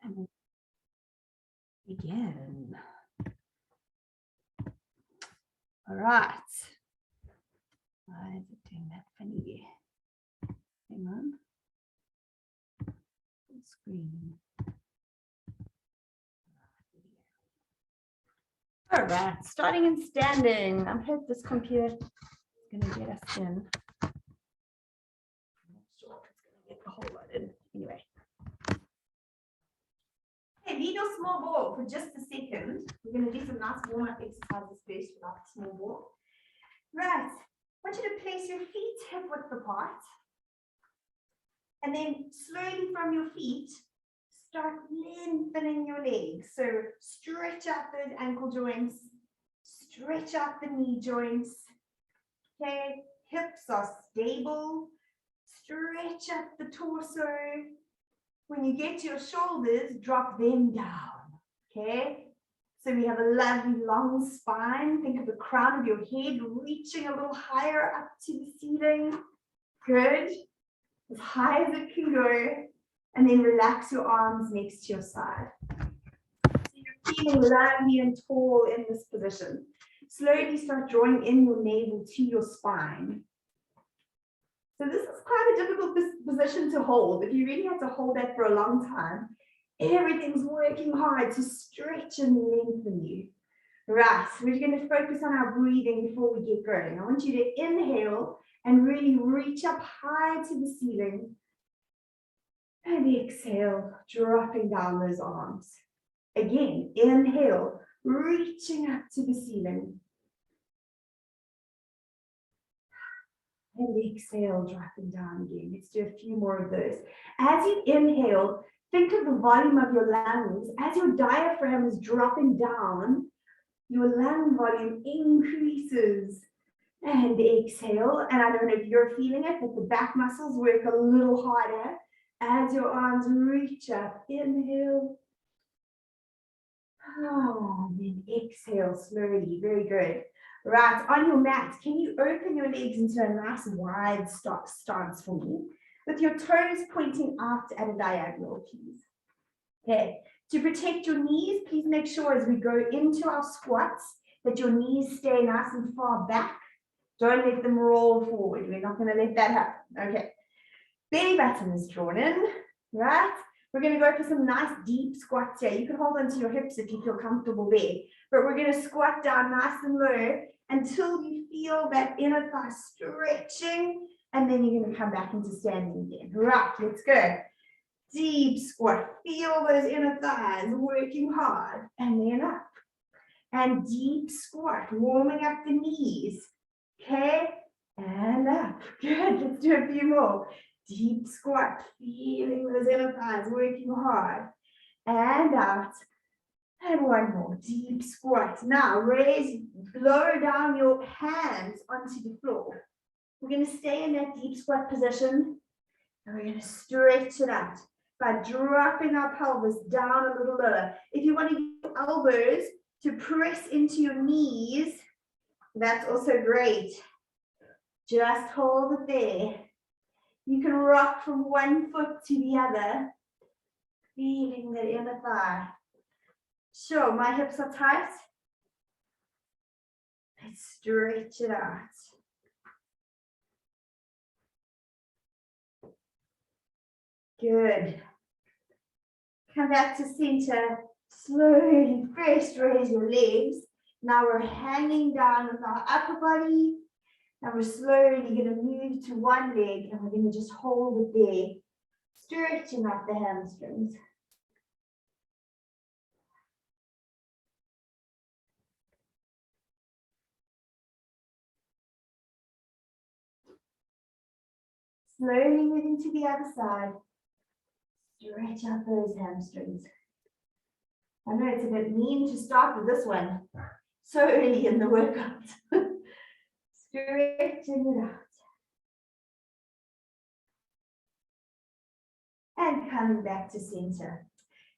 And begin. All right. Why is it doing that funny? Hang on. Full screen. All right, starting and standing. I hope this computer is going to get us in. I'm not sure if it's going to get the whole lot in. Anyway. Okay, leave your small ball for just a second. We're going to do some nice warm-up exercises first without the small ball. Right. I want you to place your feet hip width apart. And then slowly from your feet, start lengthening your legs. So stretch out those ankle joints, stretch out the knee joints. Okay, hips are stable. Stretch up the torso. When you get to your shoulders, drop them down. Okay, so we have a lovely long spine. Think of the crown of your head reaching a little higher up to the ceiling. Good. As high as it can go. And then relax your arms next to your side. So you're feeling lovely and tall in this position. Slowly start drawing in your navel to your spine. So this is quite a difficult position to hold. If you really have to hold that for a long time, everything's working hard to stretch and lengthen you. Right, we're going to focus on our breathing before we get going. I want you to inhale and really reach up high to the ceiling. And exhale, dropping down those arms. Again, inhale, reaching up to the ceiling. And exhale, dropping down again. Let's do a few more of those. As you inhale, think of the volume of your lungs. As your diaphragm is dropping down, your lung volume increases. And exhale, and I don't know if you're feeling it, but the back muscles work a little harder. As your arms reach up, inhale. Oh, and then exhale slowly. Very good. Right, on your mat, can you open your legs into a nice wide stance for me? With your toes pointing out at a diagonal, please. Okay, to protect your knees, please make sure as we go into our squats that your knees stay nice and far back. Don't let them roll forward. We're not going to let that happen. Okay. Belly button is drawn in, right? We're going to go for some nice deep squats here. You can hold onto your hips if you feel comfortable there. But we're going to squat down nice and low until you feel that inner thigh stretching. And then you're going to come back into standing again. Right, let's go. Deep squat. Feel those inner thighs working hard. And then up. And deep squat, warming up the knees. Okay, and up. Good, let's do a few more. Deep squat, feeling those inner thighs working hard. And out. And one more, deep squat. Now lower down your hands onto the floor. We're going to stay in that deep squat position. And we're going to stretch it out by dropping our pelvis down a little lower. If you want to use your elbows to press into your knees, that's also great. Just hold it there. You can rock from one foot to the other, feeling the inner thigh. Sure, my hips are tight. Let's stretch it out. Good. Come back to center. Slowly, first raise your legs. Now we're hanging down with our upper body. And we're slowly going to move to one leg and we're going to just hold it there, stretching out the hamstrings. Slowly moving to the other side. Stretch out those hamstrings. I know it's a bit mean to start with this one so early in the workout. Stretching it out. And coming back to center.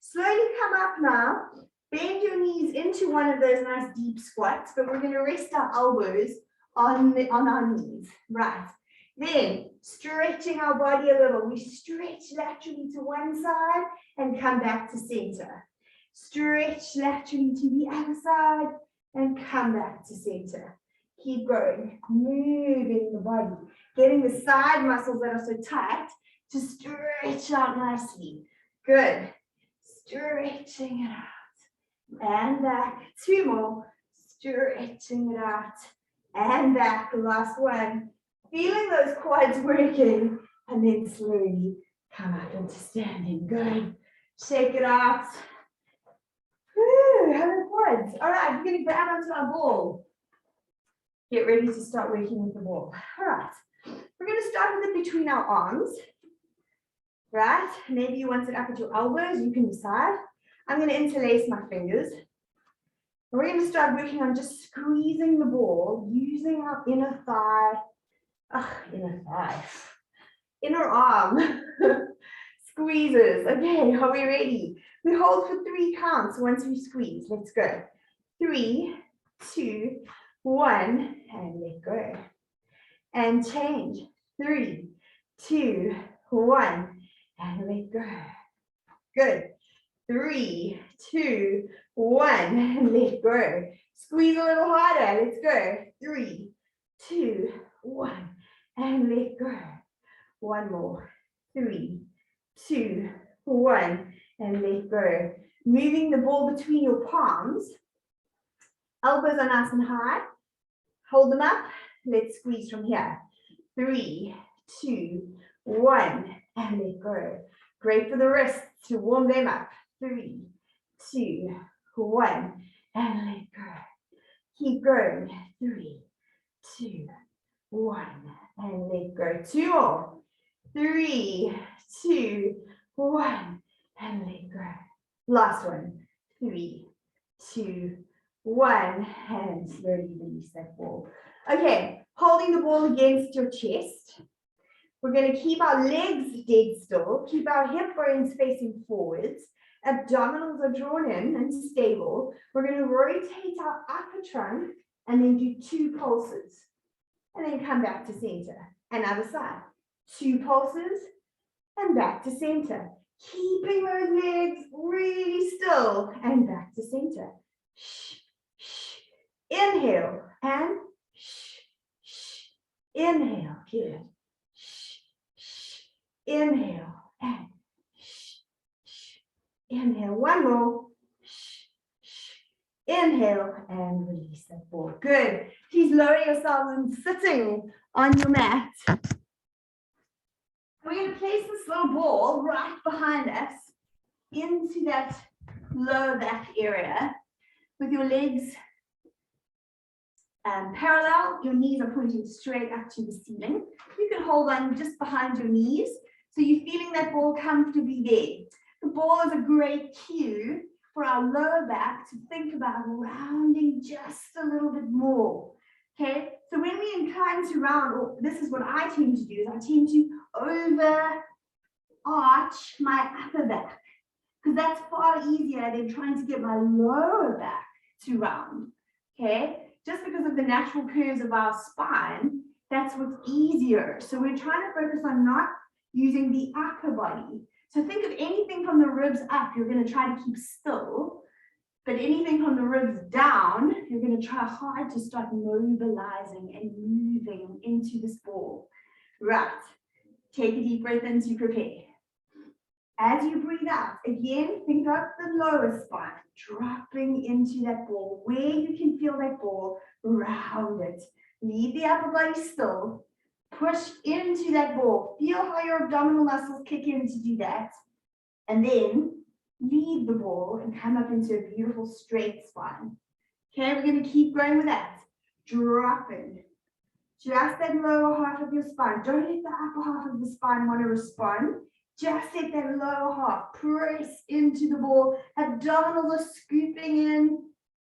Slowly come up now. Bend your knees into one of those nice deep squats, but we're going to rest our elbows on our knees. Right. Then stretching our body a little. We stretch laterally to one side and come back to center. Stretch laterally to the other side and come back to center. Keep going, moving the body, getting the side muscles that are so tight to stretch out nicely. Good. Stretching it out and back. 2 more. Stretching it out and back. Last one. Feeling those quads working and then slowly come up into standing. Good. Shake it out. Woo, 100 quads. All right, we're going to grab onto our ball. Get ready to start working with the ball. All right, we're going to start with it between our arms. Right, maybe you want it up at your elbows, you can decide. I'm going to interlace my fingers. We're going to start working on just squeezing the ball, using our inner thigh. Inner arm. Squeezes. Okay, are we ready? We hold for 3 counts once we squeeze. Let's go. 3, 2, 1, and let go. And change. 3, 2, 1. And let go. Good. 3, 2, 1, and let go. Squeeze a little harder. Let's go. 3, 2, 1, and let go. One more. 3, 2, 1, and let go. Moving the ball between your palms. Elbows are nice and high. Hold them up. Let's squeeze from here. 3, 2, 1, and let go. Great for the wrists to warm them up. 3, 2, 1, and let go. Keep going. 3, 2, 1, and let go. 2 more. 3, 2, 1, and let go. Last one. 3, 2, 1, and slowly release that ball. Okay, holding the ball against your chest. We're going to keep our legs dead still, keep our hip bones facing forwards, abdominals are drawn in and stable. We're going to rotate our upper trunk and then do 2 pulses. And then come back to center. And other side. 2 pulses and back to center. Keeping those legs really still and back to center. Shh, shh. Inhale and shh, shh. Inhale. Good. Inhale and shh, shh. Inhale. One more. Shh, shh. Inhale and release that ball. Good. Please lower yourselves and sitting on your mat. We're going to place this little ball right behind us into that lower back area with your legs parallel. Your knees are pointing straight up to the ceiling. You can hold on just behind your knees. So you're feeling that ball comfortably there. The ball is a great cue for our lower back to think about rounding just a little bit more. Okay, so when we incline to round, or this is what I tend to do, is I tend to over arch my upper back, because that's far easier than trying to get my lower back to round. Okay, just because of the natural curves of our spine, that's what's easier. So we're trying to focus on not using the upper body. So think of anything from the ribs up, you're going to try to keep still. But anything from the ribs down, you're going to try hard to start mobilizing and moving into this ball. Right. Take a deep breath in to prepare. As you breathe out, again, think of the lower spine, dropping into that ball. Where you can feel that ball, round it. Leave the upper body still. Push into that ball. Feel how your abdominal muscles kick in to do that. And then leave the ball and come up into a beautiful straight spine. Okay, we're going to keep going with that. Dropping. Just that lower half of your spine. Don't let the upper half of the spine want to respond. Just let that lower half press into the ball. Abdominals are scooping in.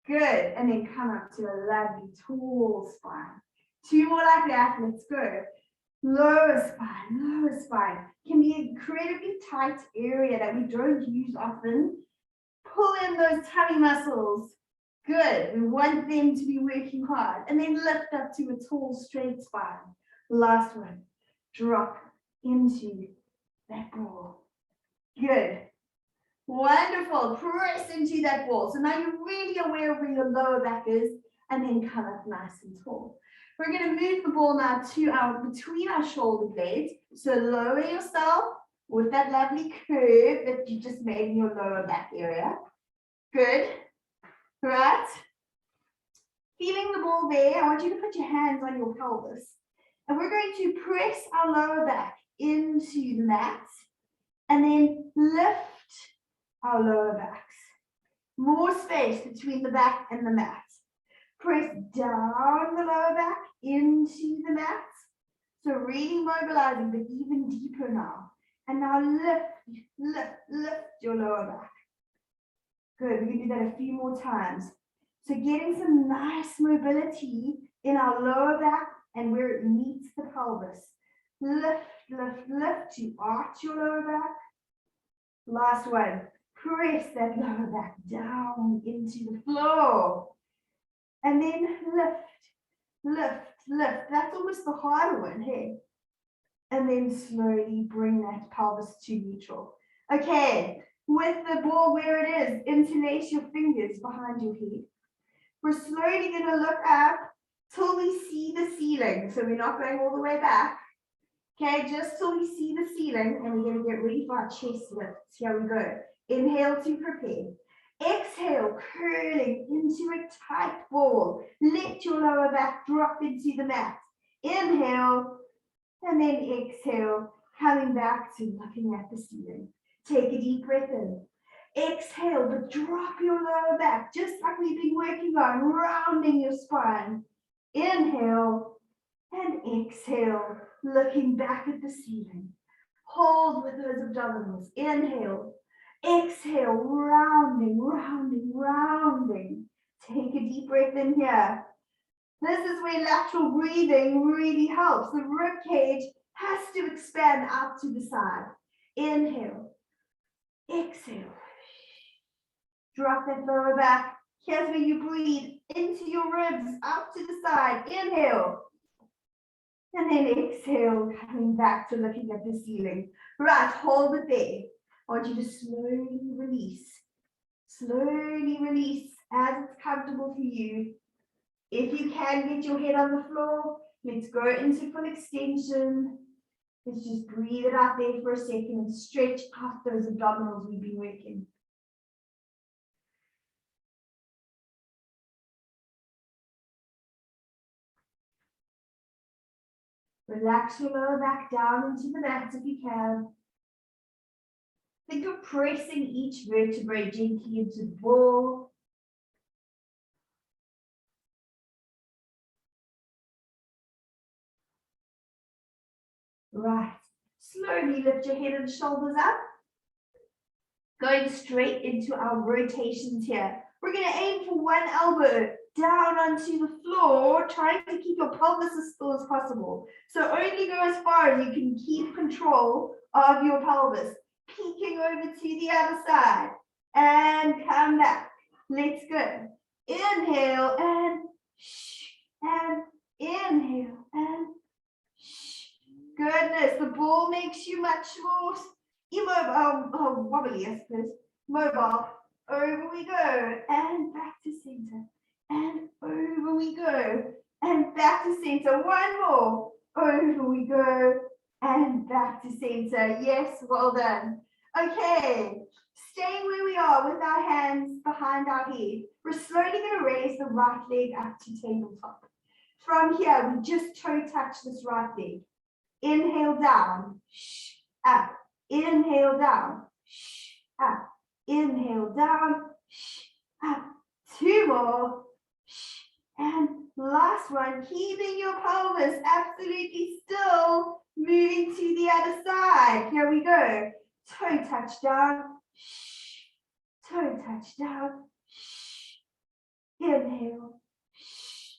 Good. And then come up to a lovely tall spine. 2 more like that. Let's go. Lower spine can be an incredibly tight area that we don't use often. Pull in those tummy muscles. Good. We want them to be working hard. And then lift up to a tall, straight spine. Last one. drop into that ball. Good. Wonderful. Press into that ball. So now you're really aware of where your lower back is, and then come up nice and tall. We're going to move the ball now to between our shoulder blades. So lower yourself with that lovely curve that you just made in your lower back area. Good. Right. Feeling the ball there, I want you to put your hands on your pelvis. And we're going to press our lower back into the mat and then lift our lower backs. More space between the back and the mat. Press down the lower back into the mat. So really mobilizing, but even deeper now. And now lift your lower back. Good, we can do that a few more times. So getting some nice mobility in our lower back and where it meets the pelvis. Lift to arch your lower back. Last one, press that lower back down into the floor. And then lift. That's almost the harder one, hey? And then slowly bring that pelvis to neutral. Okay, with the ball where it is, interlace your fingers behind your head. We're slowly going to look up till we see the ceiling. So we're not going all the way back. Okay, just till we see the ceiling, and we're going to get ready for our chest lifts. Here we go. Inhale to prepare. Exhale, curling into a tight ball. Let your lower back drop into the mat. Inhale, and then exhale, coming back to looking at the ceiling. Take a deep breath in. Exhale, but drop your lower back, just like we've been working on, rounding your spine. Inhale, and exhale, looking back at the ceiling. Hold with those abdominals. Inhale. Exhale, rounding. Take a deep breath in here. This is where lateral breathing really helps. The rib cage has to expand out to the side. Inhale. Exhale. Drop that lower back. Here's where you breathe into your ribs, out to the side. Inhale. And then exhale, coming back to looking at the ceiling. Right, hold it there. I want you to slowly release. Slowly release as it's comfortable for you. If you can get your head on the floor, let's go into full extension. Let's just breathe it out there for a second and stretch out those abdominals we've been working. Relax your lower back down into the mat if you can. Think of pressing each vertebrae gently into the ball. Right. Slowly lift your head and shoulders up. Going straight into our rotations here. We're going to aim for one elbow down onto the floor, trying to keep your pelvis as still as possible. So only go as far as you can keep control of your pelvis. Peeking over to the other side. And come back. Let's go. Inhale and shh. And inhale and shh. Goodness, the ball makes you much more immobile, wobbly, I suppose. Mobile. Over we go. And back to center. And over we go. And back to center. One more. Over we go. And back to center. Yes, well done. Okay, staying where we are with our hands behind our head. We're slowly going to raise the right leg up to tabletop. From here, we just toe touch this right leg. Inhale down, shh, up. Inhale down, shh, up. Inhale down, shh, up. Two more, shh. And last one, keeping your pelvis absolutely still, moving to the other side. Here we go. Toe touch down, shh. Toe touch down, shh. Inhale, shh.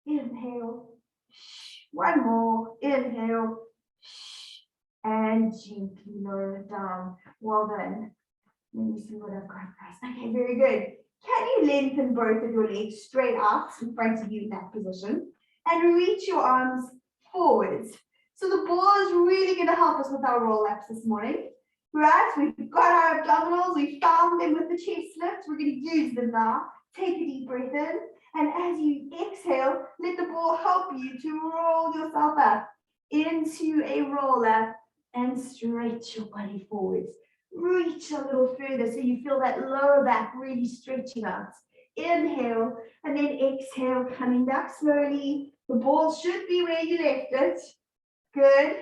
Inhale, shh. One more, inhale, shh. And gently lower it down. Well done. Let me see what I've got first. Okay, very good. Can you lengthen both of your legs straight out in front of you in that position? And reach your arms forwards. So the ball is really going to help us with our roll-ups this morning. Right, we've got our abdominals, we found them with the chest lift. We're going to use them now. Take a deep breath in, and as you exhale, let the ball help you to roll yourself up into a roll-up and stretch your body forwards. Reach a little further so you feel that lower back really stretching out. Inhale, and then exhale, coming back slowly. The ball should be where you left it. Good.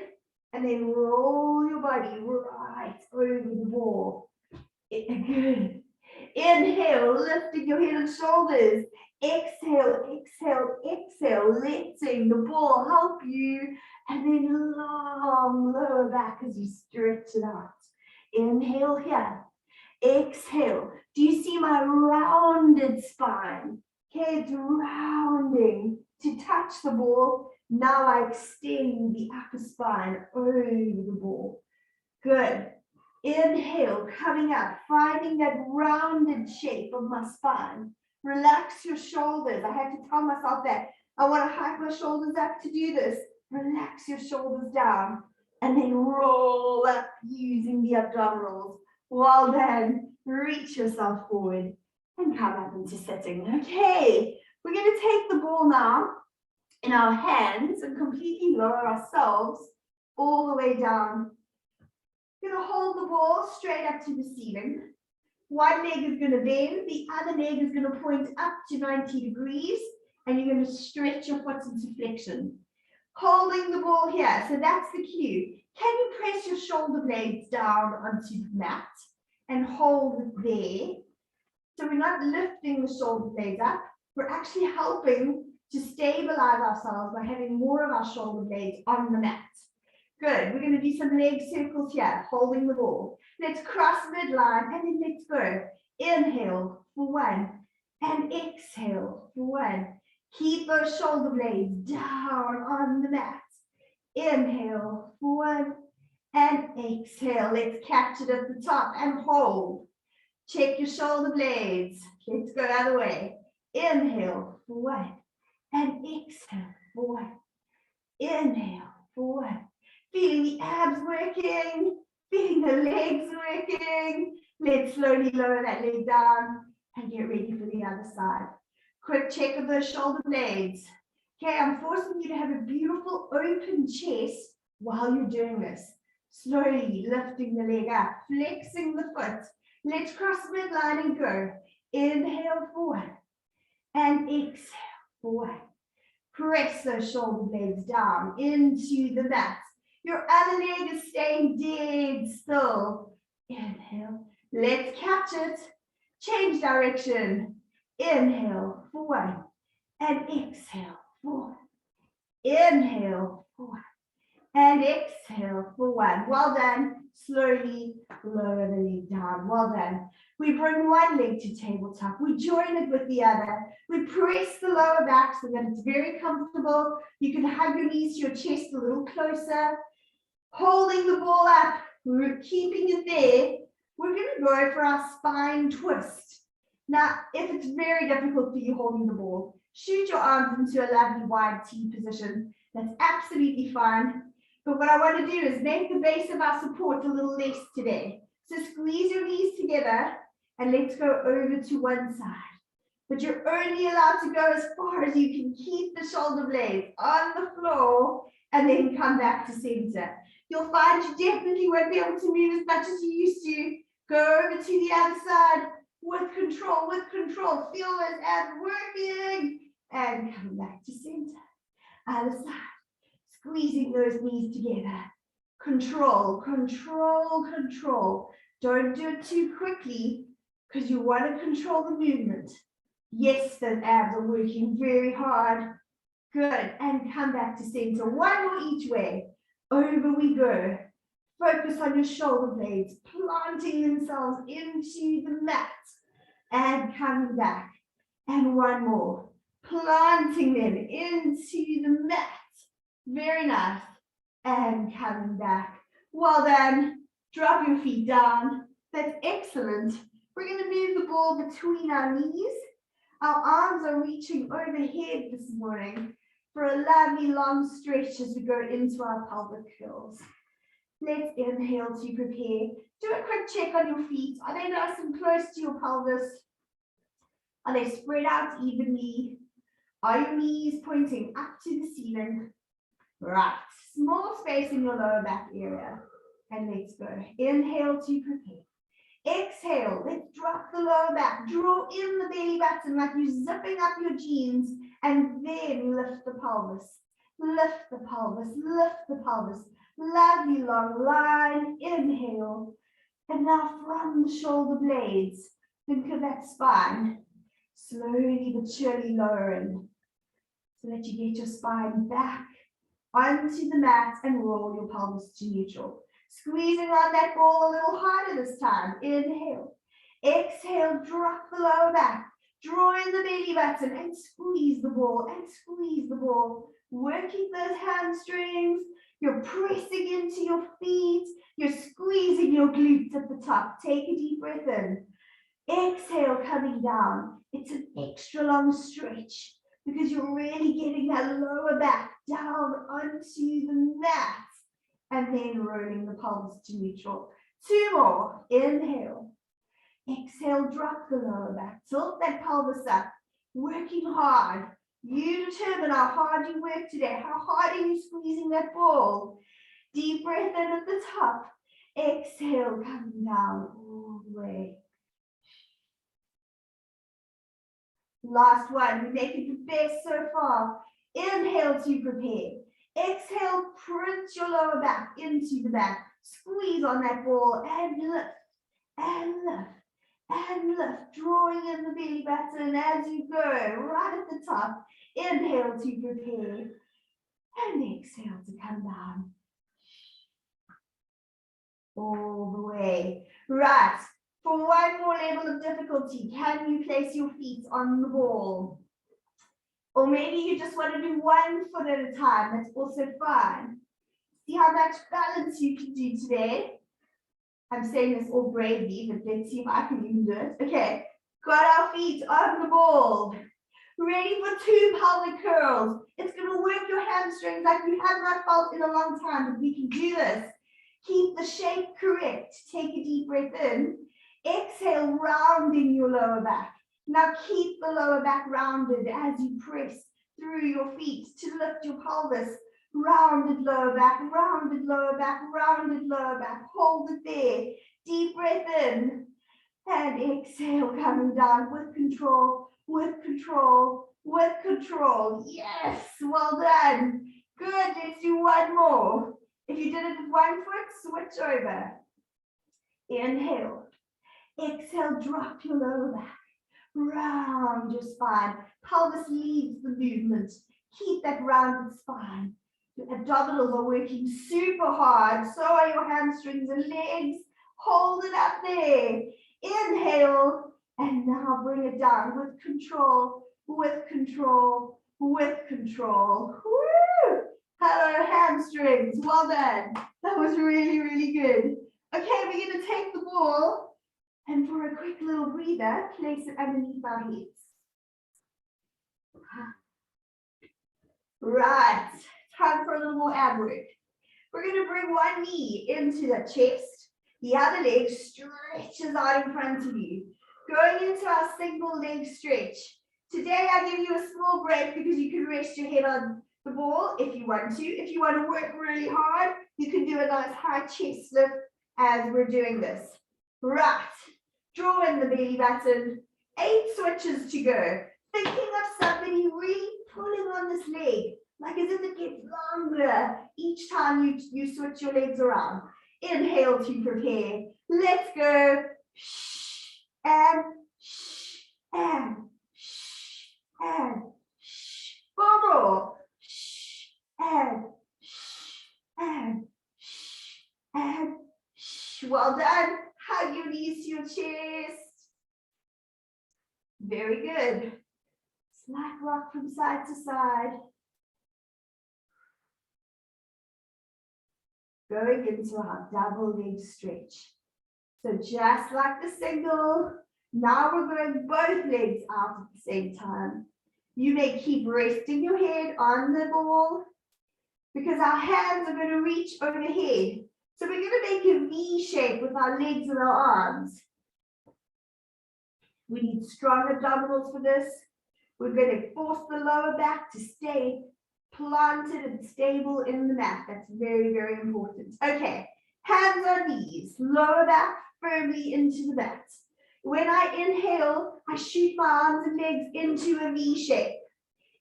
And then roll your body right over the ball. Good. Inhale, lifting your head and shoulders. Exhale, exhale, exhale, letting the ball help you. And then long lower back as you stretch it out. Inhale here. Exhale. Do you see my rounded spine? Okay, it's rounding to touch the ball. Now I extend the upper spine over the ball. Good. Inhale, coming up, finding that rounded shape of my spine. Relax your shoulders. I had to tell myself that. I want to hike my shoulders up to do this. Relax your shoulders down and then roll up using the abdominals. Well done. Reach yourself forward and come up into sitting. Okay, we're going to take the ball now in our hands and completely lower ourselves all the way down. You're going to hold the ball straight up to the ceiling. One leg is going to bend, the other leg is going to point up to 90 degrees, and you're going to stretch your foot into flexion. Holding the ball here, so that's the cue. Can you press your shoulder blades down onto the mat and hold it there? So we're not lifting the shoulder blades up, we're actually helping to stabilize ourselves by having more of our shoulder blades on the mat. Good, we're going to do some leg circles here, holding the ball. Let's cross midline and then let's go. Inhale for one and exhale for one. Keep those shoulder blades down on the mat. Inhale for one and exhale. Let's catch it at the top and hold. Check your shoulder blades. Let's go the other way. Inhale for one and exhale for one. Inhale for one. Feeling the abs working, feeling the legs working. Let's slowly lower that leg down and get ready for the other side. Quick check of those shoulder blades. Okay, I'm forcing you to have a beautiful open chest while you're doing this. Slowly lifting the leg up, flexing the foot. Let's cross midline and go. Inhale for one and exhale for one. Press those shoulder blades down into the mat. Your other leg is staying dead still. Inhale. Let's catch it. Change direction. Inhale for one and exhale for one. Inhale for one and exhale for one. Well done. Slowly lower the leg down. Well done. We bring one leg to tabletop. We join it with the other. We press the lower back so that it's very comfortable. You can hug your knees to your chest a little closer. Holding the ball up. We're keeping it there. We're going to go for our spine twist. Now, if it's very difficult for you holding the ball, shoot your arms into a lovely wide T position. That's absolutely fine. But what I want to do is make the base of our support a little less today. So squeeze your knees together and let's go over to one side. But you're only allowed to go as far as you can keep the shoulder blades on the floor and then come back to center. You'll find you definitely won't be able to move as much as you used to. Go over to the other side with control, feel those abs working and come back to center. Other side. Squeezing those knees together. Control, control, control. Don't do it too quickly because you want to control the movement. Yes, those abs are working very hard. Good. And come back to center. One more each way. Over we go. Focus on your shoulder blades, planting themselves into the mat and coming back. And one more. Planting them into the mat. Very nice. And coming back. Well done. Drop your feet down. That's excellent. We're going to move the ball between our knees. Our arms are reaching overhead this morning. for a lovely long stretch as we go into our pelvic curls. Let's inhale to prepare. Do a quick check on your feet. Are they nice and close to your pelvis? Are they spread out evenly? Are your knees pointing up to the ceiling? Right, small space in your lower back area. And let's go. Inhale to prepare. Exhale, let's drop the lower back. Draw in the belly button like you're zipping up your jeans, and then lift the pelvis. Lift the pelvis, lift the pelvis. Lovely long line. Inhale. And now from the shoulder blades, think of that spine. Slowly but surely lowering so that you get your spine back onto the mat and roll your pelvis to neutral. Squeezing on that ball a little harder this time. Inhale. Exhale, drop the lower back. Draw in the belly button and squeeze the ball and squeeze the ball. Working those hamstrings. You're pressing into your feet. You're squeezing your glutes at the top. Take a deep breath in. Exhale, coming down. It's an extra long stretch because you're really getting that lower back down onto the mat and then rolling the pelvis to neutral. 2 more. Inhale. Exhale, drop the lower back. Tilt that pelvis up. Working hard. You determine how hard you work today. How hard are you squeezing that ball? Deep breath in at the top. Exhale, coming down all the way. Last one. We make it the best so far. Inhale to prepare. Exhale, print your lower back into the mat. Squeeze on that ball and lift, and lift, and lift. Drawing in the belly button as you go, right at the top. Inhale to prepare. And exhale to come down. All the way. Right. For one more level of difficulty, can you place your feet on the ball? Or maybe you just want to do 1 foot at a time. That's also fine. See how much balance you can do today. I'm saying this all bravely, but let's see if I can even do it. Okay, got our feet on the ball. Ready for 2 pelvic curls. It's going to work your hamstrings like you have not felt in a long time, but we can do this. Keep the shape correct. Take a deep breath in. Exhale, rounding your lower back. Now keep the lower back rounded as you press through your feet to lift your pelvis. Rounded lower back, rounded lower back, rounded lower back. Hold it there. Deep breath in. And exhale, coming down with control, with control, with control. Yes, well done. Good, let's do 1 more. If you did it with 1 foot, switch over. Inhale. Exhale, drop your lower back. Round your spine. Pelvis leads the movement. Keep that rounded spine. Your abdominals are working super hard. So are your hamstrings and legs. Hold it up there. Inhale. And now bring it down with control, with control, with control. Woo! Hello, hamstrings. Well done. That was really, really good. Okay, we're going to take the ball. And for a quick little breather, place it underneath our heads. Right, time for a little more ab work. We're going to bring one knee into the chest. The other leg stretches out in front of you. Going into our single leg stretch. Today I give you a small break because you can rest your head on the ball if you want to. If you want to work really hard, you can do a nice high chest lift as we're doing this. Right. Draw in the belly button. 8 switches to go. Thinking of somebody really pulling on this leg, like as if it gets longer each time you switch your legs around. Inhale to prepare. Let's go. Shh, and shh, and shh, and shh. 4 more. Shh, and shh, and shh, and shh. Well done. Hug your knees to your chest. Very good. Slight rock from side to side. Going into our double leg stretch. So just like the single, now we're going both legs out at the same time. You may keep resting your head on the ball because our hands are going to reach overhead. So we're going to make a V shape with our legs and our arms. We need strong abdominals for this. We're going to force the lower back to stay planted and stable in the mat. That's very, very important. Okay, hands on knees, lower back firmly into the mat. When I inhale, I shoot my arms and legs into a V shape.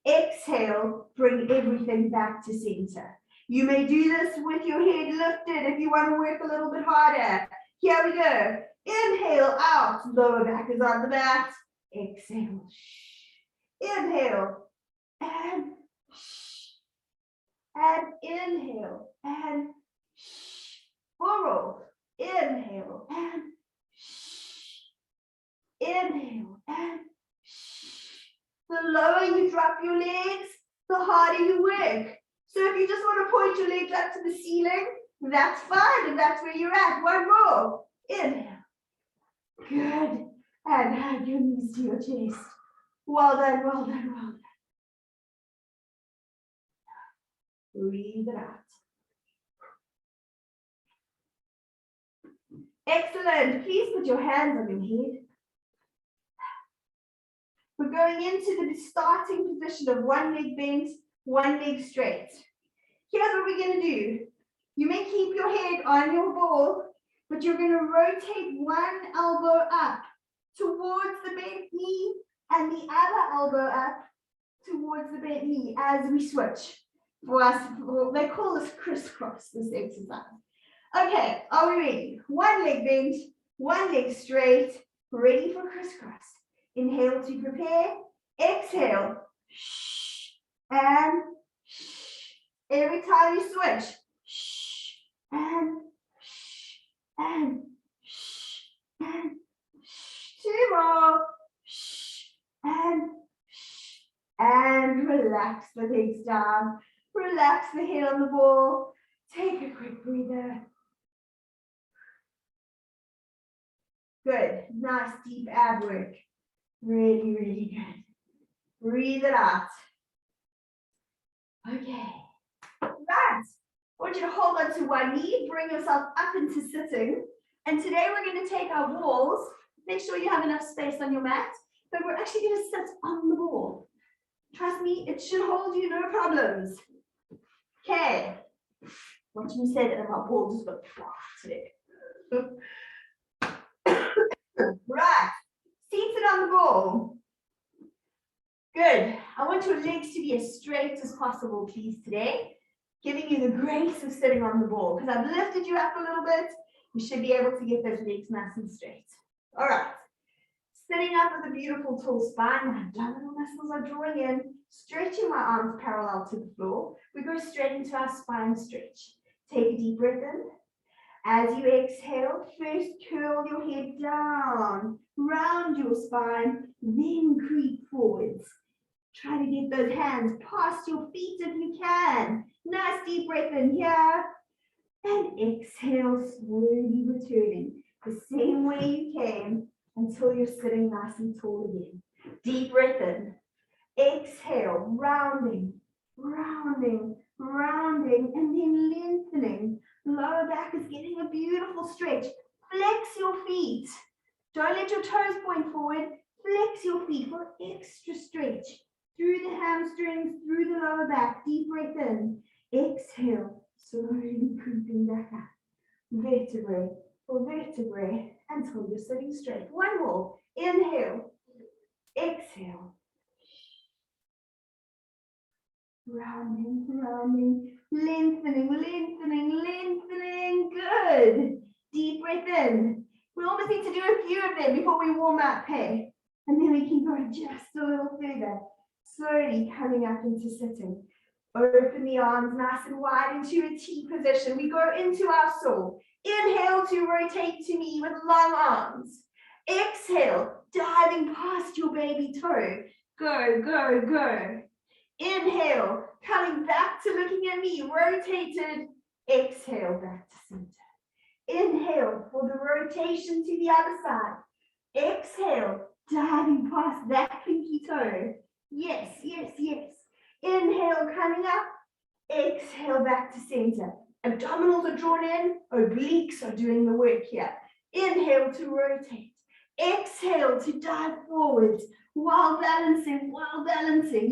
Exhale, bring everything back to center. You may do this with your head lifted if you want to work a little bit harder. Here we go. Inhale out, lower back is on the mat. Exhale. Inhale and inhale and forward. Inhale and inhale and the lower you drop your legs, the harder you work. So if you just want to point your legs up to the ceiling, that's fine, and that's where you're at. One more. Inhale. Good. And hug your knees to your chest. Well done, well done, well done. Breathe it out. Excellent. Please put your hands on your head. We're going into the starting position of one leg bent, one leg straight. Here's what we're going to do. You may keep your head on your ball, but you're going to rotate one elbow up towards the bent knee and the other elbow up towards the bent knee as we switch. For us, they call this crisscross, this exercise. Okay, are we ready? One leg bent, one leg straight, ready for crisscross. Inhale to prepare, exhale, and every time you switch, and two more, and relax the legs down, relax the head on the ball, take a quick breather. Good, nice deep ab work. Really, really good. Breathe it out. Okay. Right. I want you to hold on to one knee, bring yourself up into sitting. And today we're going to take our balls. Make sure you have enough space on your mat, but we're actually going to sit on the ball. Trust me, it should hold you no problems. Okay. Watch me say that and my ball just got today. Right. Seated on the ball. Good. I want your legs to be as straight as possible, please, today. Giving you the grace of sitting on the ball. Because I've lifted you up a little bit. You should be able to get those legs nice and straight. All right. Sitting up with a beautiful tall spine. My abdominal muscles are drawing in. Stretching my arms parallel to the floor. We go straight into our spine stretch. Take a deep breath in. As you exhale, first curl your head down, round your spine, then creep forwards. Try to get those hands past your feet if you can. Nice deep breath in here. And exhale, slowly returning the same way you came until you're sitting nice and tall again. Deep breath in. Exhale, rounding, rounding, rounding, and then lengthening. Lower back is getting a beautiful stretch. Flex your feet. Don't let your toes point forward. Flex your feet for extra stretch. Through the hamstrings, through the lower back. Deep breath in. Exhale, slowly creeping back up. Vertebrae for vertebrae until you're sitting straight. One more. Inhale. Exhale. Rounding, rounding, lengthening, lengthening, lengthening. Good. Deep breath in. We almost need to do a few of them before we warm up, hey? And then we can go just a little further. Slowly coming up into sitting. Open the arms nice and wide into a T position. We go into our soul. Inhale to rotate to me with long arms. Exhale, diving past your baby toe. Go, go, go. Inhale, coming back to looking at me, rotated. Exhale, back to center. Inhale for the rotation to the other side. Exhale, diving past that pinky toe. Yes, yes, yes. Inhale, coming up. Exhale, back to center. Abdominals are drawn in. Obliques are doing the work here. Inhale to rotate. Exhale to dive forward. While balancing,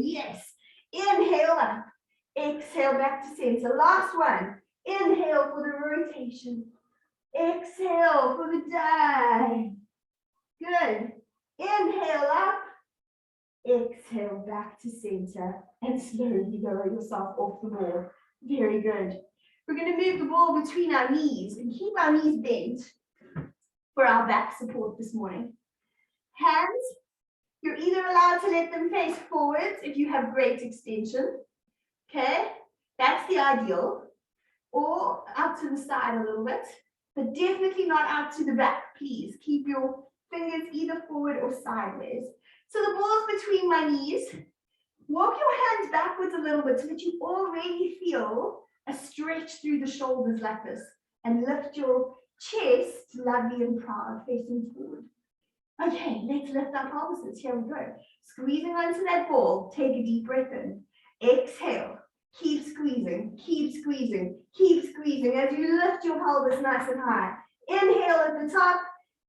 yes. Inhale up. Exhale, back to center. Last one. Inhale for the rotation. Exhale for the dive. Good. Inhale up. Exhale back to center and slowly lower yourself off the ball. Very good. We're going to move the ball between our knees and keep our knees bent for our back support this morning. Hands, you're either allowed to let them face forwards if you have great extension. Okay, that's the ideal. Or out to the side a little bit, but definitely not out to the back. Please keep your fingers either forward or sideways. So the ball's between my knees. Walk your hands backwards a little bit so that you already feel a stretch through the shoulders like this. And lift your chest, lovely and proud, facing forward. Okay, let's lift our pelvises. Here we go. Squeezing onto that ball. Take a deep breath in. Exhale. Keep squeezing, keep squeezing, keep squeezing as you lift your pelvis nice and high. Inhale at the top.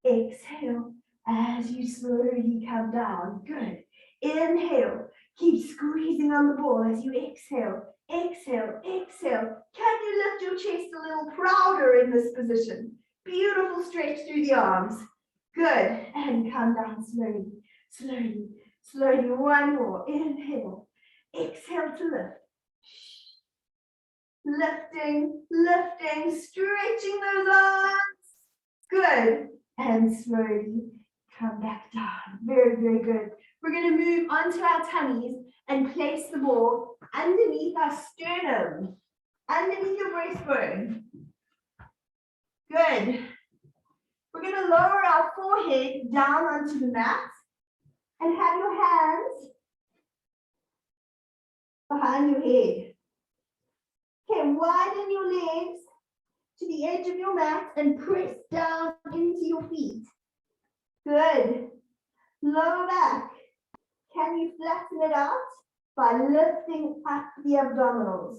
Exhale as you slowly come down. Good. Inhale. Keep squeezing on the ball as you exhale. Exhale, exhale. Can you lift your chest a little prouder in this position? Beautiful stretch through the arms. Good. And come down slowly, slowly, slowly. One more. Inhale. Exhale to lift. Lifting, lifting, stretching those arms. Good. And slowly come back down. Very, very good. We're going to move onto our tummies and place the ball underneath our sternum, underneath your breastbone. Good. We're going to lower our forehead down onto the mat and have your hands behind your head. Okay, widen your legs to the edge of your mat and press down into your feet. Good. Lower back. Can you flatten it out by lifting up the abdominals?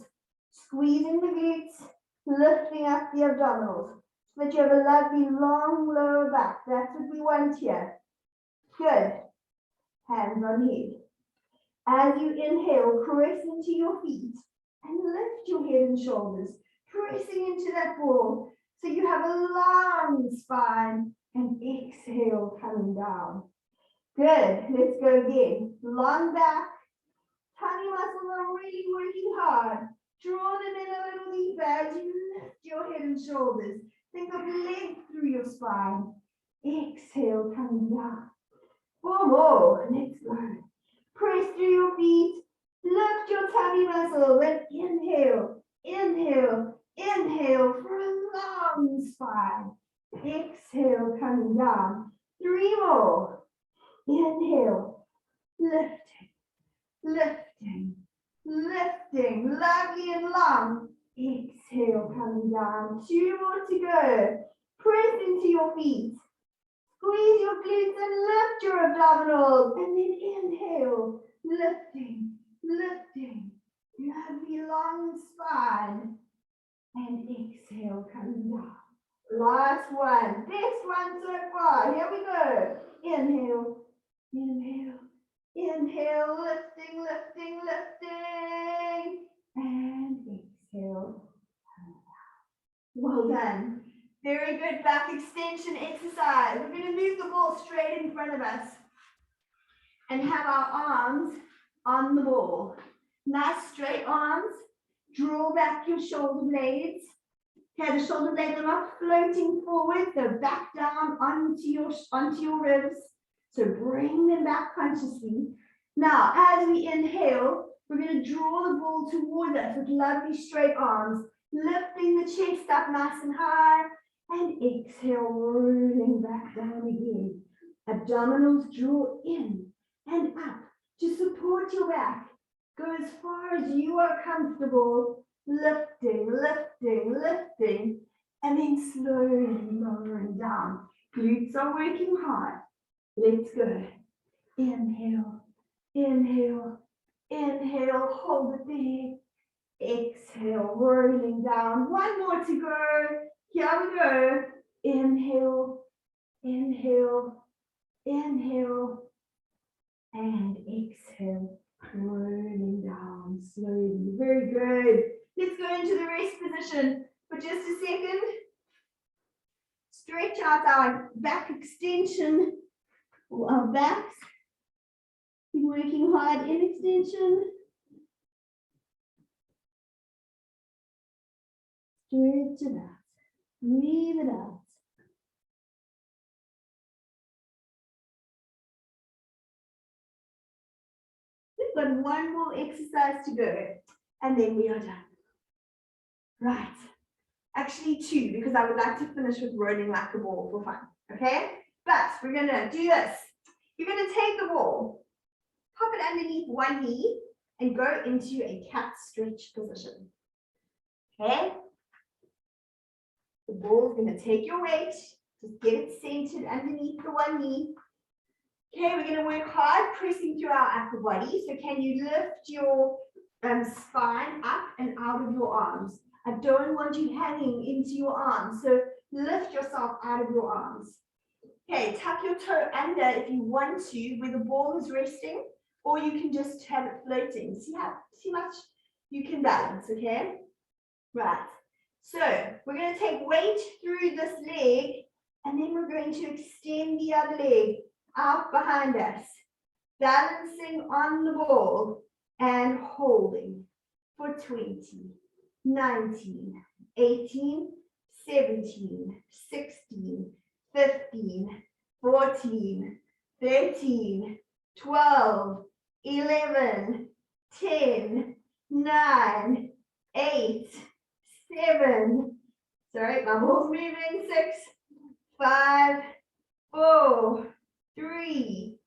Squeezing the glutes, lifting up the abdominals so that you have a lovely long lower back. That's what we want here. Good. Hands on head. As you inhale, press into your feet and lift your head and shoulders, pressing into that ball so you have a long spine, and exhale coming down. Good. Let's go again. Long back. Tummy muscles are really working hard. Draw them in a little deeper as you lift your head and shoulders. Think of length through your spine. Exhale coming down. Four more. Let's go. Press through your feet. Lift your tummy muscles and inhale, inhale, inhale for a long spine. Exhale, coming down. Three more. Inhale, lifting, lifting, lifting, lovely and long. Exhale, coming down. Two more to go. Press into your feet. Squeeze your glutes and lift your abdominals. And then inhale, lifting, lifting, lovely long spine, and exhale coming down. Last one, best one so far. Here we go. Inhale, inhale, inhale, lifting, lifting, lifting, and exhale. Well done. Very good back extension exercise. We're going to move the ball straight in front of us and have our arms on the ball. Nice straight arms. Draw back your shoulder blades. Okay, the shoulder blades are not floating forward. They're back down onto your ribs. So bring them back consciously. Now, as we inhale, we're going to draw the ball toward us with lovely straight arms, lifting the chest up nice and high, and exhale, rolling back down again. Abdominals draw in and up to support your back. Go as far as you are comfortable, lifting, lifting, lifting, and then slowly lowering down. Glutes are working hard. Let's go. Inhale, Inhale, inhale, hold it there. Exhale, rolling down. One more to go. Here we go. Inhale, inhale, inhale, and exhale, rolling down slowly. Very good. Let's go into the rest position for just a second. Stretch out our back extension, our backs. Been working hard in extension. Stretch it out. Breathe it out. We've got one more exercise to go, and then we are done. Right. Actually, two, because I would like to finish with rolling like a ball for fun. Okay? But we're going to do this. You're going to take the ball, pop it underneath one knee, and go into a cat stretch position. Okay? The ball is going to take your weight. Just get it centered underneath the one knee. Okay, we're going to work hard pressing through our upper body. So can you lift your spine up and out of your arms? I don't want you hanging into your arms. So lift yourself out of your arms. Okay, tuck your toe under if you want to, where the ball is resting, or you can just have it floating. See how much you can balance, okay? Right. So we're going to take weight through this leg, and then we're going to extend the other leg out behind us, balancing on the ball and holding for 20, 19, 18, 17, 16, 15, 14, 13, 12, 11, 10, 9, 8, 7, sorry, my ball's moving, 6, 5, 4, 3,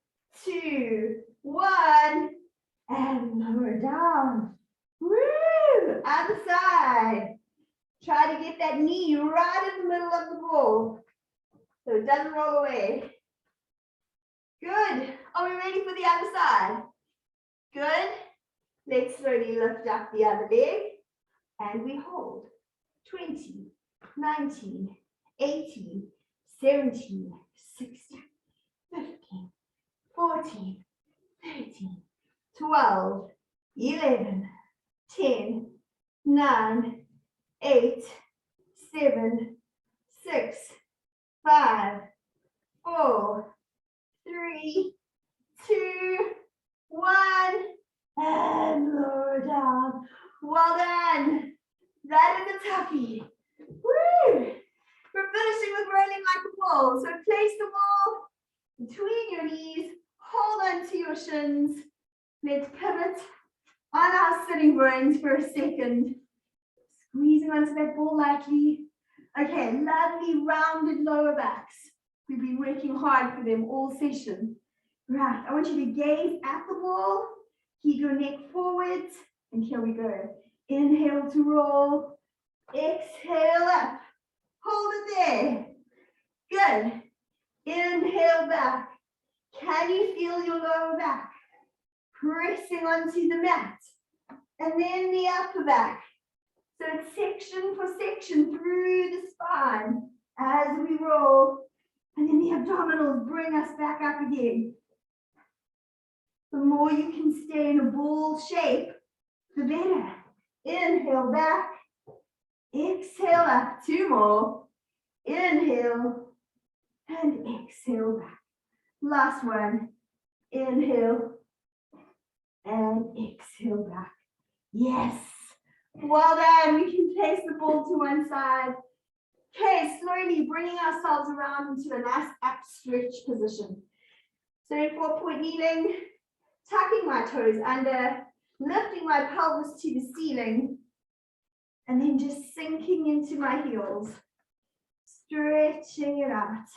2, 1, and lower down. Woo! Other side. Try to get that knee right in the middle of the ball so it doesn't roll away. Good. Are we ready for the other side? Good. Let's slowly lift up the other leg and we hold. 20, 19, 18, 17, 16, 15, 14, 13, 12, 11, 10, 9, 8, 7, 6, 5, 4, 3, 2, 1, and lower down. Well done. That is a toughie. Woo! We're finishing with rolling like a ball. So place the ball between your knees, hold on to your shins. Let's pivot on our sitting bones for a second. Squeezing onto that ball lightly. Okay, lovely rounded lower backs. We've been working hard for them all session. Right, I want you to gaze at the ball, keep your neck forward, and here we go. Inhale to roll, exhale up. Hold it there. Good. Inhale back. Can you feel your lower back pressing onto the mat? And then the upper back. So it's section for section through the spine as we roll. And then the abdominals bring us back up again. The more you can stay in a ball shape, the better. Inhale back. Exhale up. 2 more. Inhale. And exhale back. Last one. Inhale. And exhale back. Yes. Well done. We can place the ball to one side. Okay, slowly bringing ourselves around into a nice up stretch position. So in 4-point kneeling, tucking my toes under, lifting my pelvis to the ceiling, and then just sinking into my heels, stretching it out.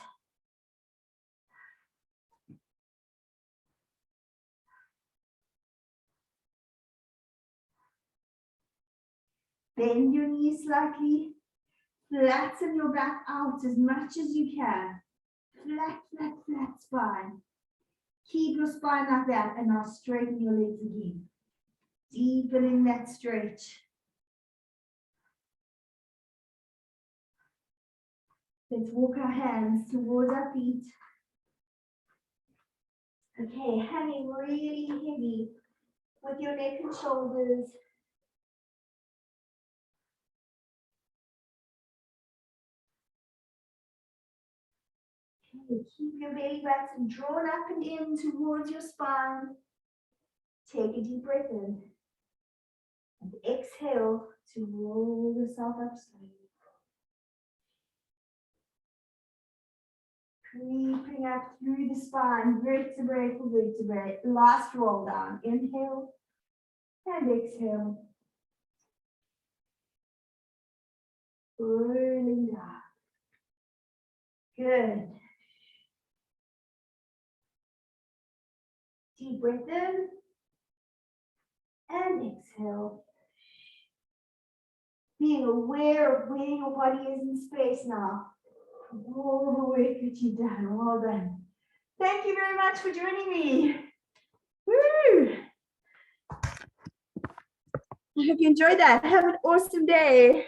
Bend your knees slightly. Flatten your back out as much as you can. Flat, flat, flat spine. Keep your spine like that and now straighten your legs again. Deepening that stretch. Let's walk our hands towards our feet. Okay, hanging really heavy with your neck and shoulders. Okay, keep your belly button drawn up and in towards your spine. Take a deep breath in. And exhale to roll yourself up slowly. Creeping up through the spine, vertebrae for vertebrae. Last roll down. Inhale and exhale. Rolling down. Good. Deep breath in and exhale. Being aware of where your body is in space now. All the work that you've done. Well done. Thank you very much for joining me. Woo! I hope you enjoyed that. Have an awesome day.